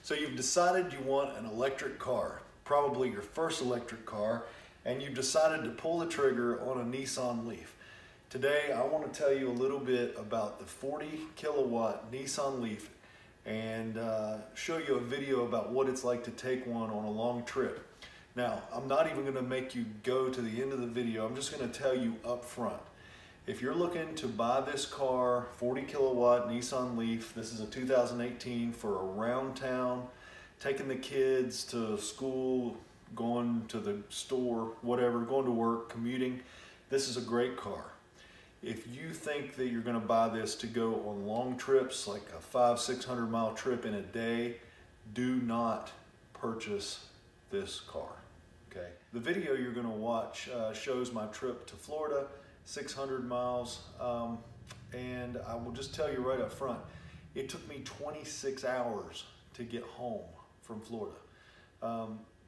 So you've decided you want an electric car, probably your first electric car, and you've decided to pull the trigger on a Nissan Leaf. Today I want to tell you a little bit about the 40 kilowatt Nissan Leaf and show you a video about what it's like to take one on a long trip. Now, I'm not even going to make you go to the end of the video. I'm just going to tell you up front. If you're looking to buy this car, 40 kilowatt Nissan Leaf, this is a 2018 for around town, taking the kids to school, going to the store, whatever, going to work, commuting, this is a great car. If you think that you're going to buy this to go on long trips, like a 500-600 mile trip in a day, do not purchase this car, okay? The video you're going to watch shows my trip to Florida, 600 miles, and I will just tell you right up front, it took me 26 hours to get home from Florida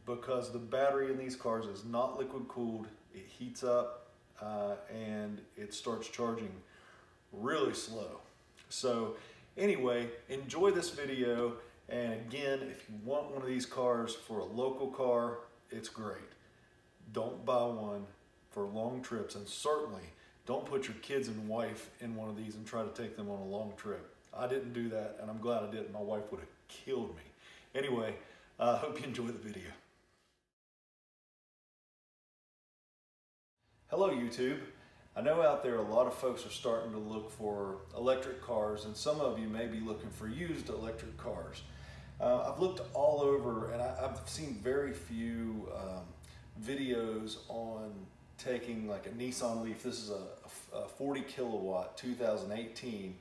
because the battery in these cars is not liquid cooled. It heats up and it starts charging really slow. So anyway, enjoy this video, and again, if you want one of these cars for a local car, it's great. Don't buy one for long trips, and certainly don't put your kids and wife in one of these and try to take them on a long trip. I didn't do that, and I'm glad I didn't. My wife would have killed me. Anyway, I hope you enjoy the video. Hello YouTube. I know out there a lot of folks are starting to look for electric cars, and some of you may be looking for used electric cars. I've looked all over, and I've seen very few videos on taking like a Nissan Leaf. This is a 40 kilowatt 2018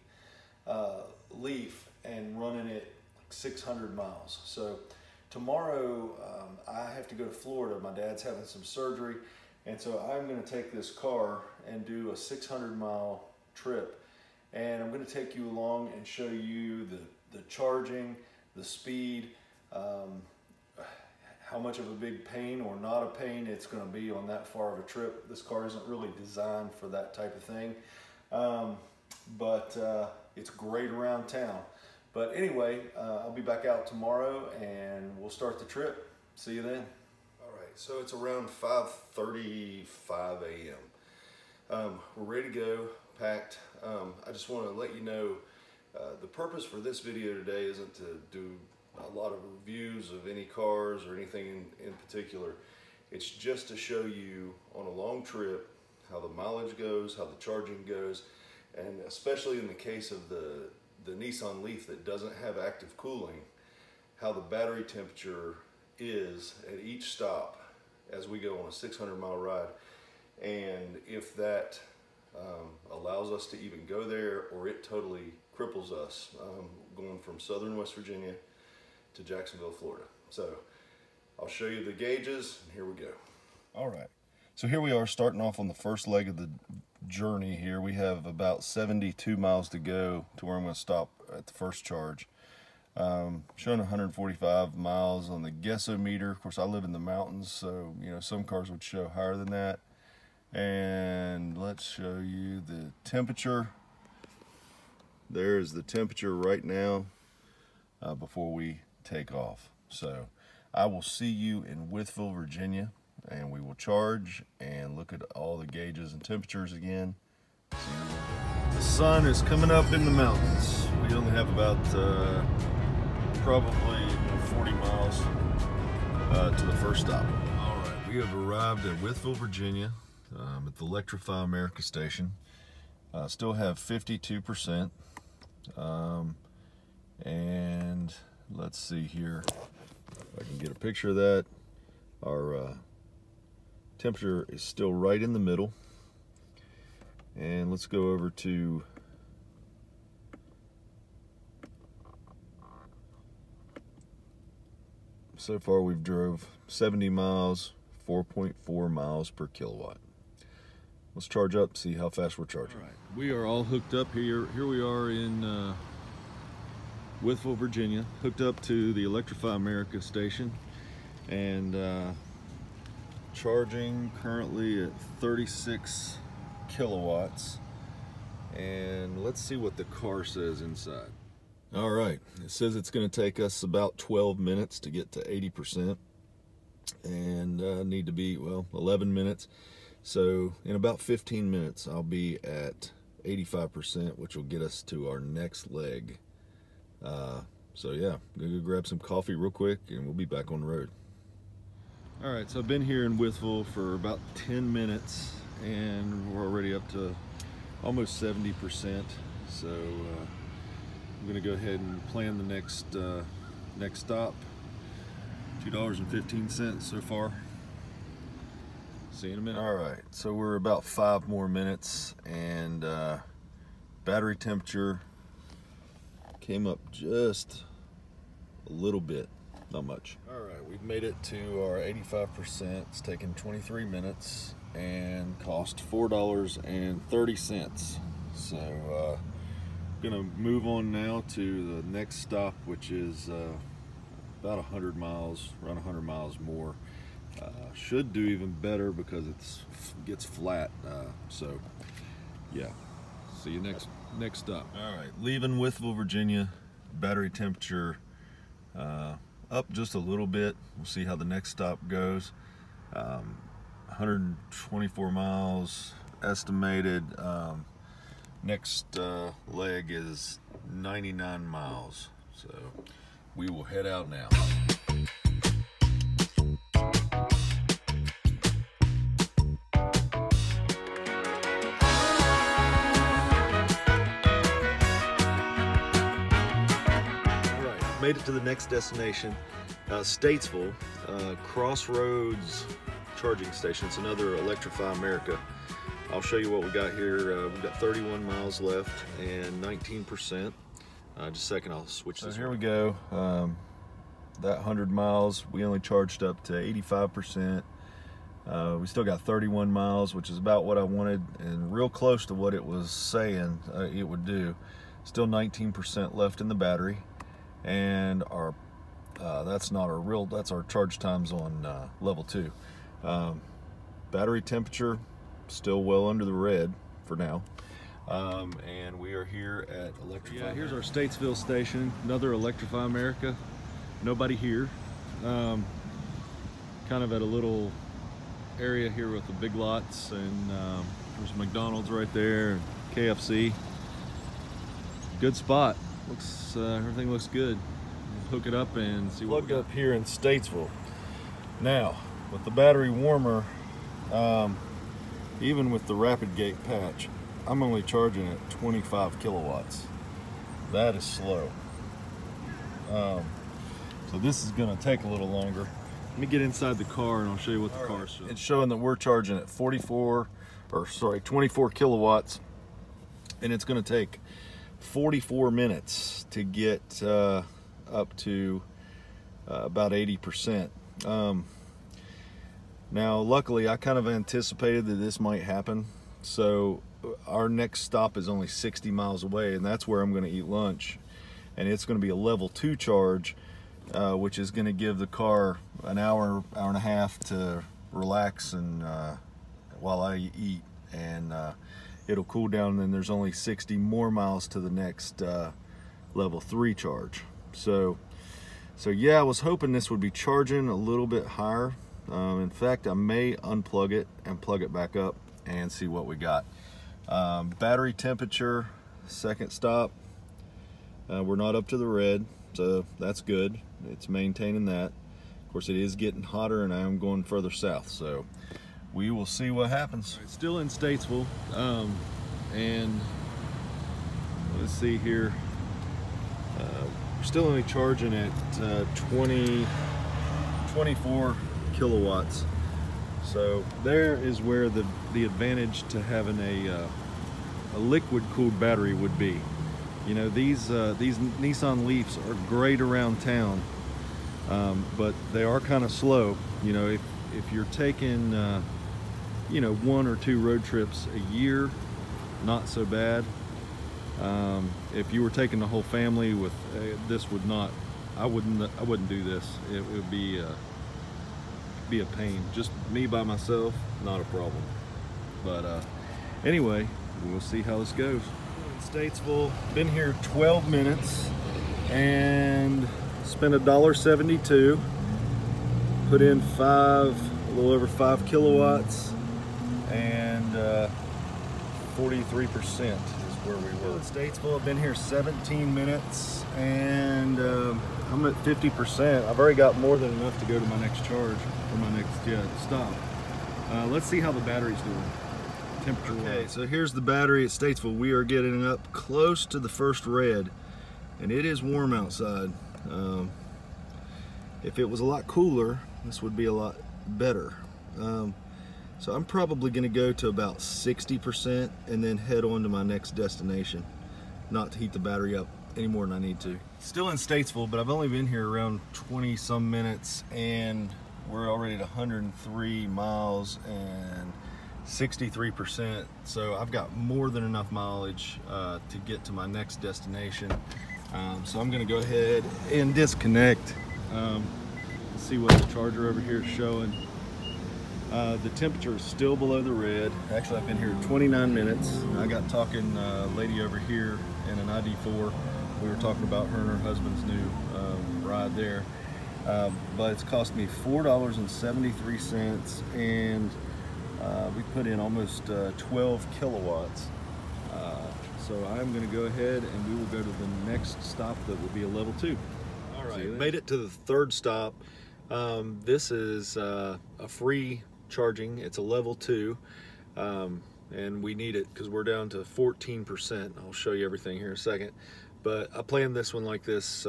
Leaf and running it like 600 miles. So tomorrow I have to go to Florida. My dad's having some surgery, and so I'm going to take this car and do a 600 mile trip, and I'm going to take you along and show you the charging, the speed, how much of a big pain or not a pain it's going to be on that far of a trip. This car isn't really designed for that type of thing, but it's great around town. But anyway, I'll be back out tomorrow and we'll start the trip. See you then. All right, so it's around 5:35 a.m. We're ready to go, packed. I just want to let you know the purpose for this video today isn't to do a lot of reviews of any cars or anything in particular. It's just to show you on a long trip how the mileage goes, how the charging goes, and especially in the case of the Nissan Leaf that doesn't have active cooling, how the battery temperature is at each stop as we go on a 600 mile ride, and if that allows us to even go there or it totally cripples us going from southern West Virginia to Jacksonville, Florida. So I'll show you the gauges, and here we go. All right, so here we are starting off on the first leg of the journey here. We have about 72 miles to go to where I'm going to stop at the first charge. Showing 145 miles on the guessometer. Of course, I live in the mountains, so you know some cars would show higher than that. And let's show you the temperature. There is the temperature right now before we take off. So I will see you in Whiteville, Virginia, and we will charge and look at all the gauges and temperatures again. The sun is coming up in the mountains. We only have about probably 40 miles to the first stop. All right, we have arrived at Whiteville, Virginia at the Electrify America station. Still have 52%. And let's see here if I can get a picture of that. Our temperature is still right in the middle, and let's go over to so far we've drove 70 miles, 4.4 miles per kilowatt. Let's charge up, see how fast we're charging. All right, we are all hooked up here. Here we are in Whiteville, Virginia, hooked up to the Electrify America station, and charging currently at 36 kilowatts. And let's see what the car says inside. All right, it says it's going to take us about 12 minutes to get to 80%, and need to be, well, 11 minutes. So in about 15 minutes, I'll be at 85%, which will get us to our next leg. So yeah, I'm gonna go grab some coffee real quick, and we'll be back on the road. All right, so I've been here in Withville for about 10 minutes, and we're already up to almost 70%. So I'm gonna go ahead and plan the next stop. $2.15 so far. See you in a minute. All right, so we're about 5 more minutes, and battery temperature came up just a little bit, not much. All right, we've made it to our 85%. It's taken 23 minutes and cost $4.30. So gonna move on now to the next stop, which is about 100 miles, around 100 miles more. Should do even better because it gets flat. So yeah, see you next stop. All right, leaving Withville, Virginia. Battery temperature up just a little bit. We'll see how the next stop goes. 124 miles estimated. Next leg is 99 miles. So we will head out now. Made it to the next destination, Statesville, Crossroads charging station. It's another Electrify America. I'll show you what we got here. We've got 31 miles left and 19%. Just a second, I'll switch this. So here we go. That 100 miles, we only charged up to 85%. We still got 31 miles, which is about what I wanted and real close to what it was saying it would do. Still 19% left in the battery. And our that's our charge times on level 2. Battery temperature still well under the red for now, and we are here at Electrify. Yeah, here's our Statesville station, another Electrify America. Nobody here. Kind of at a little area here with the big lots, and there's McDonald's right there, and KFC. Good spot. Looks everything looks good. We'll hook it up and see what we got. Plugged up here in Statesville. Now, with the battery warmer, even with the rapid gate patch, I'm only charging at 25 kilowatts. That is slow. So this is going to take a little longer. Let me get inside the car and I'll show you what the car's showing. It's showing that we're charging at 24 kilowatts, and it's going to take 44 minutes to get up to about 80%. Now, luckily, I kind of anticipated that this might happen, so our next stop is only 60 miles away, and that's where I'm going to eat lunch, and it's going to be a level 2 charge, which is going to give the car an hour and a half to relax and while I eat, and it'll cool down, and then there's only 60 more miles to the next level 3 charge. So yeah, I was hoping this would be charging a little bit higher. In fact, I may unplug it and plug it back up and see what we got. Battery temperature, second stop. We're not up to the red, so that's good. It's maintaining that. Of course, it is getting hotter, and I am going further south, so we will see what happens. It's still in Statesville, and let's see here. We're still only charging at 24 kilowatts. So there is where the advantage to having a liquid cooled battery would be. You know, these Nissan Leafs are great around town, but they are kind of slow. You know, if you're taking you know, 1 or 2 road trips a year, not so bad. If you were taking the whole family with this, would not. I wouldn't do this. It would be a pain. Just me by myself, not a problem. But anyway, we'll see how this goes. In Statesville, been here 12 minutes, and spent $1.72. Put in a little over 5 kilowatts, and 43% is where we were. In Statesville, I've been here 17 minutes, and I'm at 50%. I've already got more than enough to go to my next charge, or my next stop. Let's see how the battery's doing. Temperature. Okay, so here's the battery at Statesville. We are getting up close to the first red, and it is warm outside. If it was a lot cooler, this would be a lot better. So I'm probably going to go to about 60% and then head on to my next destination, not to heat the battery up any more than I need to. Still in Statesville, but I've only been here around 20 some minutes, and we're already at 103 miles and 63%. So I've got more than enough mileage to get to my next destination. So I'm going to go ahead and disconnect. See what the charger over here is showing. The temperature is still below the red. Actually, I've been here 29 minutes. I got talking lady over here in an ID4. We were talking about her and her husband's new ride there. But it's cost me $4.73, and we put in almost 12 kilowatts. So I'm going to go ahead and we will go to the next stop that will be a level 2. All right, made it to the third stop. This is a free charging. It's a level 2, and we need it because we're down to 14%. I'll show you everything here in a second, but I planned this one like this,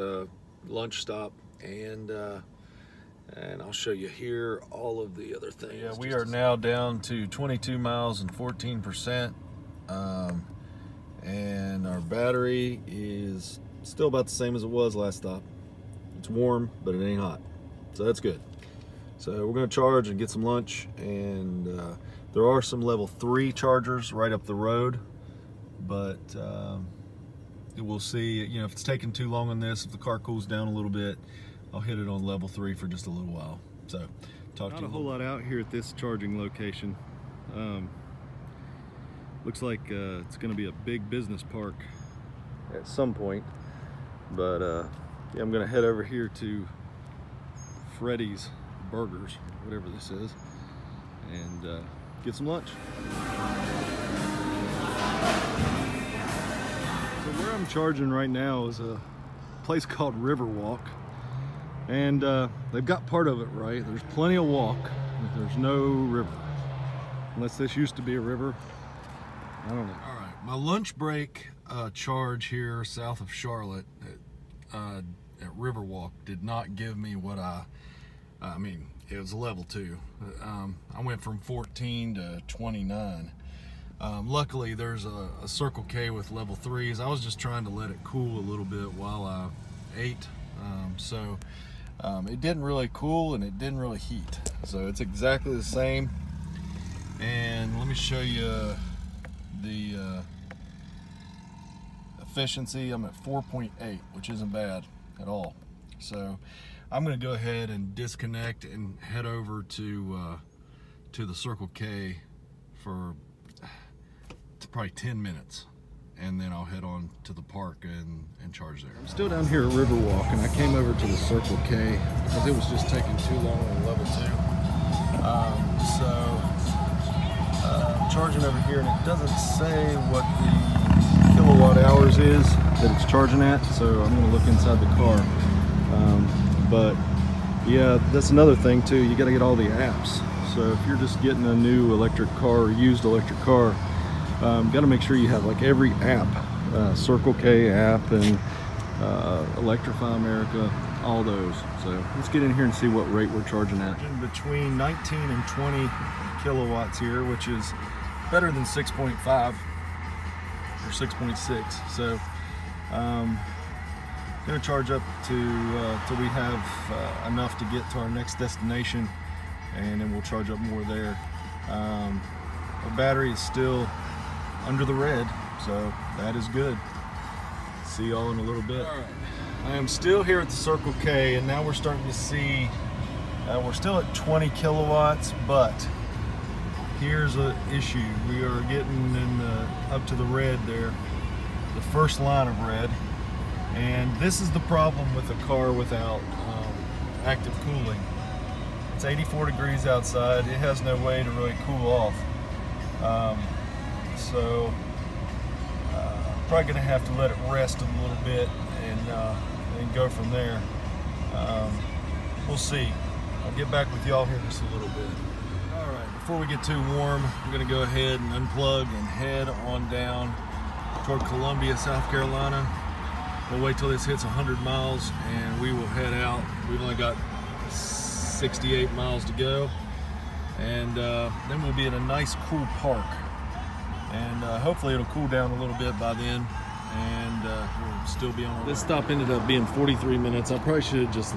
lunch stop, and I'll show you here all of the other things. Yeah, we are now down to 22 miles and 14%, and our battery is still about the same as it was last stop. It's warm, but it ain't hot, so that's good. So we're going to charge and get some lunch, and there are some level 3 chargers right up the road, but we'll see. You know, if it's taking too long on this, if the car cools down a little bit, I'll hit it on level 3 for just a little while. So talk to you. Not a whole lot out here at this charging location. Looks like it's going to be a big business park at some point, but yeah, I'm going to head over here to Freddy's Burgers, whatever this is, and get some lunch. So where I'm charging right now is a place called Riverwalk, and they've got part of it right. There's plenty of walk, but there's no river, unless this used to be a river. I don't know. All right, my lunch break charge here south of Charlotte at Riverwalk did not give me what I mean, it was level 2. I went from 14 to 29. Luckily, there's a Circle K with level 3s. I was just trying to let it cool a little bit while I ate. So it didn't really cool and it didn't really heat. So it's exactly the same. And let me show you the efficiency. I'm at 4.8, which isn't bad at all. So I'm going to go ahead and disconnect and head over to the Circle K for probably 10 minutes, and then I'll head on to the park and charge there. I'm still down here at Riverwalk, and I came over to the Circle K because it was just taking too long on level 2. I'm charging over here, and it doesn't say what the kilowatt hours is that it's charging at, so I'm going to look inside the car. But yeah, that's another thing too. You got to get all the apps. So if you're just getting a new electric car or used electric car, got to make sure you have like every app, Circle K app and Electrify America, all those. So let's get in here and see what rate we're charging at. Between 19 and 20 kilowatts here, which is better than 6.5 or 6.6. So going to charge up to till we have enough to get to our next destination, and then we'll charge up more there. Our battery is still under the red, so that is good. See y'all in a little bit. All right. I am still here at the Circle K, and now we're starting to see we're still at 20 kilowatts, but here's an issue. We are getting in up to the red there, the first line of red. And this is the problem with a car without active cooling. It's 84 degrees outside. It has no way to really cool off. So probably gonna have to let it rest a little bit and go from there. We'll see. I'll get back with y'all here in just a little bit. All right, before we get too warm, I'm gonna go ahead and unplug and head on down toward Columbia, South Carolina. We'll wait till this hits 100 miles and we will head out. We've only got 68 miles to go, and then we'll be in a nice cool park, and hopefully it'll cool down a little bit by then, and we'll still be on our way. This stop ended up being 43 minutes. I probably should have just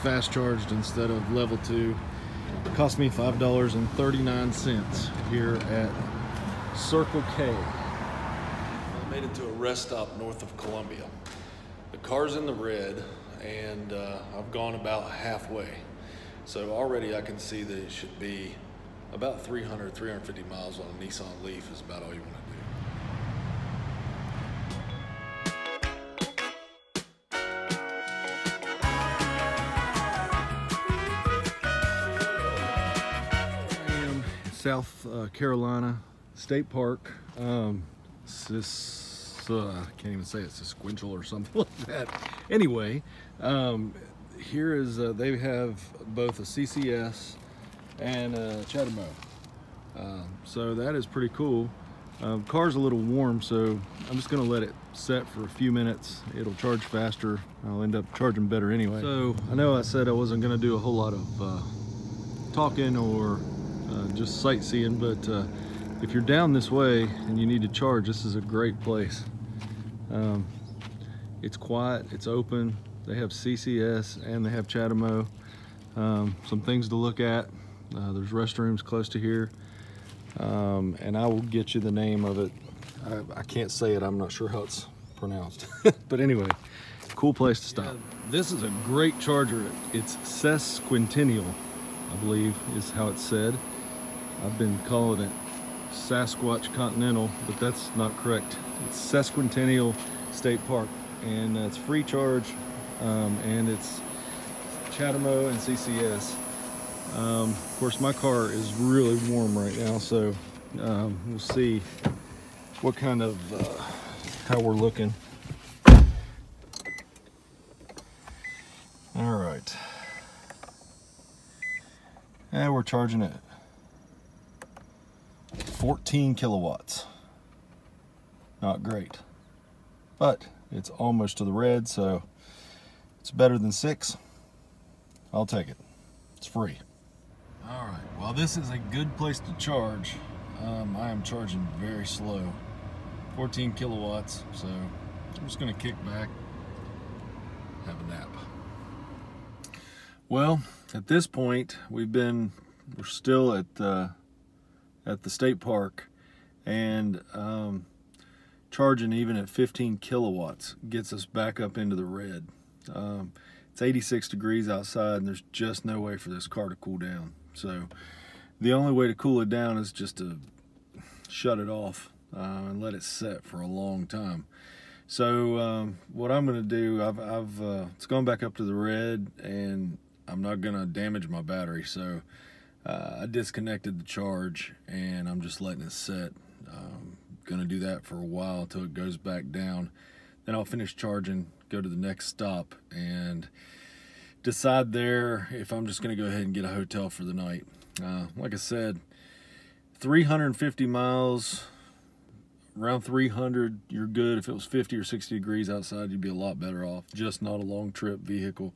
fast charged instead of level 2. It cost me $5.39 here at Circle K. I made it to a rest stop north of Columbia. The car's in the red, and I've gone about halfway. So already I can see that it should be about 300, 350 miles on a Nissan Leaf is about all you want to do. I am in South Carolina State Park. I can't even say it's a sequential or something like that. Anyway, here is, they have both a CCS and a kWh. So that is pretty cool. Car's a little warm, so I'm just gonna let it set for a few minutes. It'll charge faster. I'll end up charging better anyway. So I know I said I wasn't gonna do a whole lot of talking or just sightseeing, but if you're down this way and you need to charge, this is a great place. It's quiet, it's open. They have CCS and they have kWh. Some things to look at. There's restrooms close to here, and I will get you the name of it. I can't say it, I'm not sure how it's pronounced. But anyway, cool place to stop. Yeah, this is a great charger. It's sesquentennial, I believe is how it's said. I've been calling it Sasquatch Continental, but that's not correct. It's Sesquentennial State Park, and it's free charge, and it's kWh and CCS. Of course, my car is really warm right now, so we'll see what kind of how we're looking. All right, and we're charging it 14 kilowatts. Not great, but it's almost to the red, so it's better than 6. I'll take it. It's free. All right, well, this is a good place to charge. I am charging very slow, 14 kilowatts, so I'm just gonna kick back, have a nap. Well, at this point, we're still at the state park, and charging even at 15 kilowatts gets us back up into the red. It's 86 degrees outside, and there's just no way for this car to cool down. So the only way to cool it down is just to shut it off and let it set for a long time. So what I'm going to do, it's gone back up to the red, and I'm not going to damage my battery. So I disconnected the charge, and I'm just letting it set. Going to do that for a while until it goes back down. Then I'll finish charging, go to the next stop, and decide there if I'm just going to go ahead and get a hotel for the night. Like I said, 350 miles, around 300, you're good. If it was 50 or 60 degrees outside, you'd be a lot better off. Just not a long trip vehicle.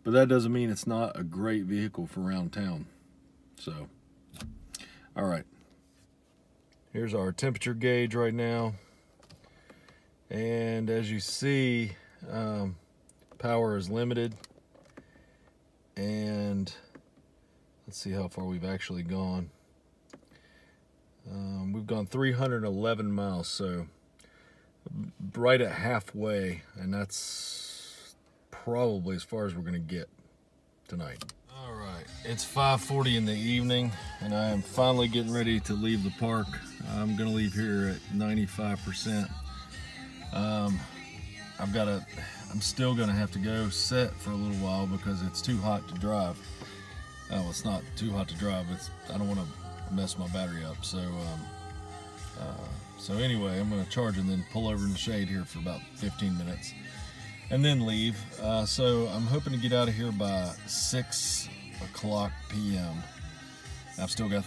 But that doesn't mean it's not a great vehicle for around town. So, all right. Here's our temperature gauge right now. And as you see, power is limited. And let's see how far we've actually gone. We've gone 311 miles, so right at halfway, and that's probably as far as we're gonna get tonight. All right, it's 5:40 in the evening, and I am finally getting ready to leave the park. I'm gonna leave here at 95%. I'm still gonna have to go set for a little while because it's too hot to drive. Well, it's not too hot to drive. I don't want to mess my battery up. So anyway, I'm gonna charge and then pull over in the shade here for about 15 minutes and then leave. So I'm hoping to get out of here by 6 o'clock p.m. I've still got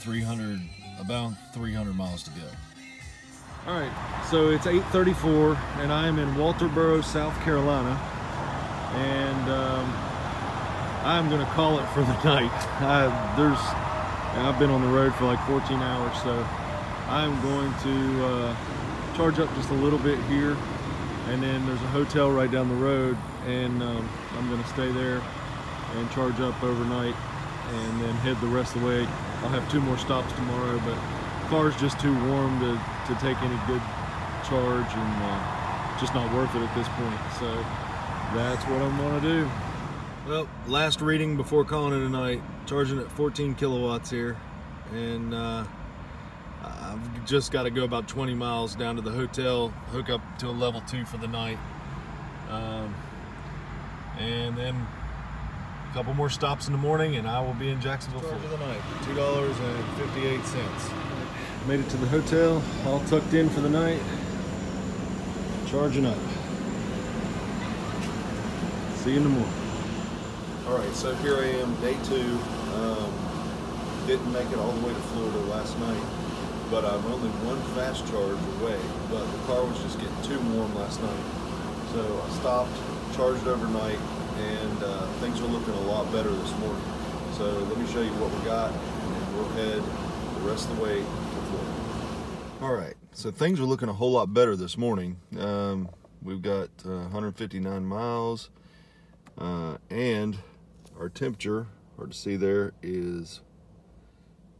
about 300 miles to go. All right, so it's 8:34 and I'm in Walterboro, South Carolina, and I'm gonna call it for the night. I've been on the road for like 14 hours, so I'm going to charge up just a little bit here, and then there's a hotel right down the road, and I'm gonna stay there and charge up overnight and then head the rest of the way. I'll have 2 more stops tomorrow, but the car's just too warm to take any good charge, and just not worth it at this point. So that's what I'm gonna do. Well, last reading before calling it a night, charging at 14 kilowatts here, and I've just got to go about 20 miles down to the hotel, hook up to a level 2 for the night, and then a couple more stops in the morning and I will be in Jacksonville for the night. $2.58. Made it to the hotel, all tucked in for the night, charging up. See you in the morning. All right, so here I am, day 2. Didn't make it all the way to Florida last night, but I'm only 1 fast charge away, but the car was just getting too warm last night. So I stopped, charged overnight, and things are looking a lot better this morning. So let me show you what we got, and we'll head the rest of the way to Florida. All right, so things are looking a whole lot better this morning. We've got 159 miles, and our temperature, hard to see there, is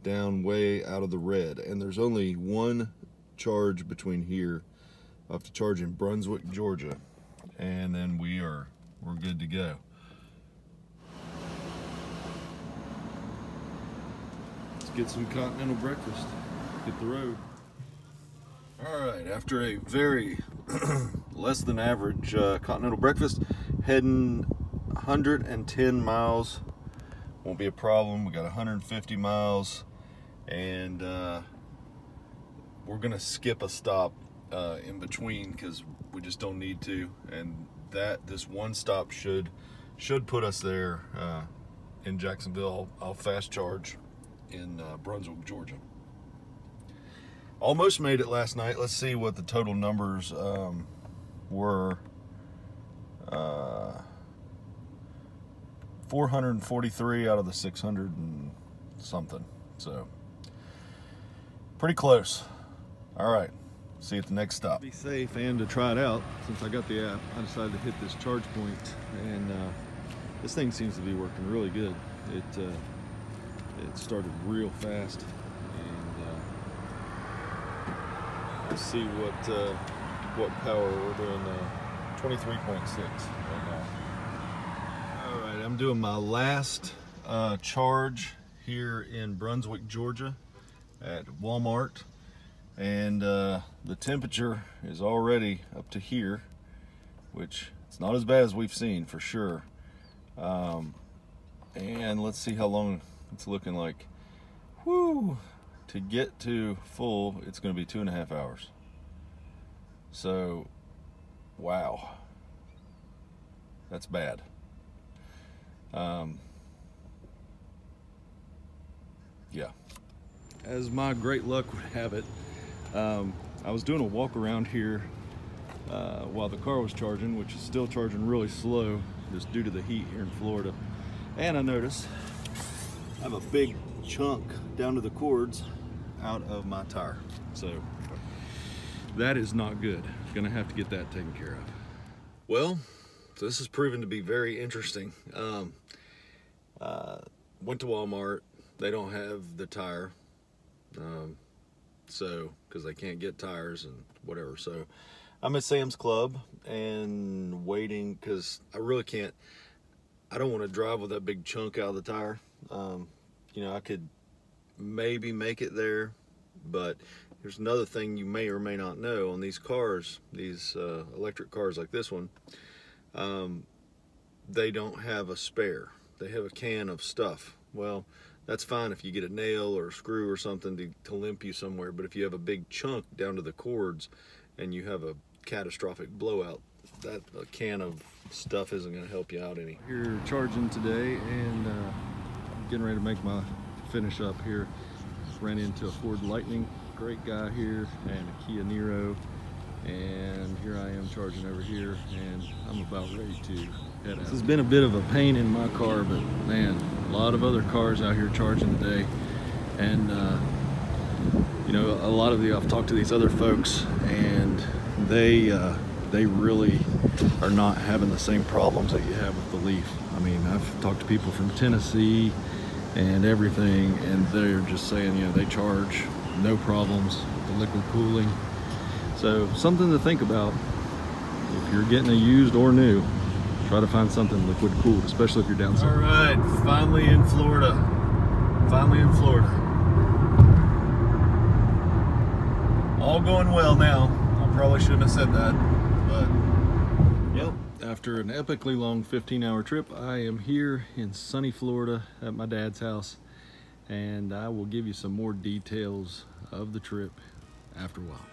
down way out of the red, and there's only 1 charge between here. I have to charge in Brunswick, Georgia, and then we're good to go. Let's get some continental breakfast, hit the road. All right, after a very less than average continental breakfast, heading 110 miles. Won't be a problem. We got 150 miles, and we're gonna skip a stop in between because we just don't need to, and this 1 stop should put us there in Jacksonville. I'll fast charge in Brunswick, Georgia. Almost made it last night. Let's see what the total numbers were. 443 out of the 600 and something. So pretty close. All right, see you at the next stop. Be safe and to try it out, since I got the app, I decided to hit this charge point, and this thing seems to be working really good. It started real fast, and let's see what power we're doing. 23.6 right now. All right, I'm doing my last charge here in Brunswick, Georgia at Walmart, and the temperature is already up to here, which it's not as bad as we've seen for sure. And let's see how long it's looking like. Woo! To get to full, it's going to be 2.5 hours. So, wow, that's bad. Yeah. As my great luck would have it, I was doing a walk around here while the car was charging, which is still charging really slow just due to the heat here in Florida. And I noticed I have a big chunk down to the cords out of my tire. So that is not good. Gonna have to get that taken care of. Well, so this has proven to be very interesting. Went to Walmart. They don't have the tire, so because they can't get tires and whatever. So I'm at Sam's Club and waiting because I really can't. I don't want to drive with that big chunk out of the tire. You know, I could maybe make it there, but Here's another thing you may or may not know on these cars, these electric cars like this one. They don't have a spare. They have a can of stuff. Well, that's fine if you get a nail or a screw or something to limp you somewhere, but if you have a big chunk down to the cords and you have a catastrophic blowout, that a can of stuff isn't going to help you out any. Here charging today and getting ready to make my finish up here. Just ran into a Ford Lightning, great guy here, and a Kia Niro, and here I am charging over here, and I'm about ready to head out. This has been a bit of a pain in my car, but man, a lot of other cars out here charging today, and you know, a lot of I've talked to these other folks, and they really are not having the same problems that you have with the Leaf. I mean, I've talked to people from Tennessee and everything, and they're just saying, you know, they charge no problems with the liquid cooling. So something to think about. If you're getting a used or new, try to find something liquid cooled, especially if you're down south. All right, finally in Florida. Finally in Florida. All going well now. I probably shouldn't have said that, but yep. After an epically long 15-hour trip, I am here in sunny Florida at my dad's house, and I will give you some more details of the trip after a while.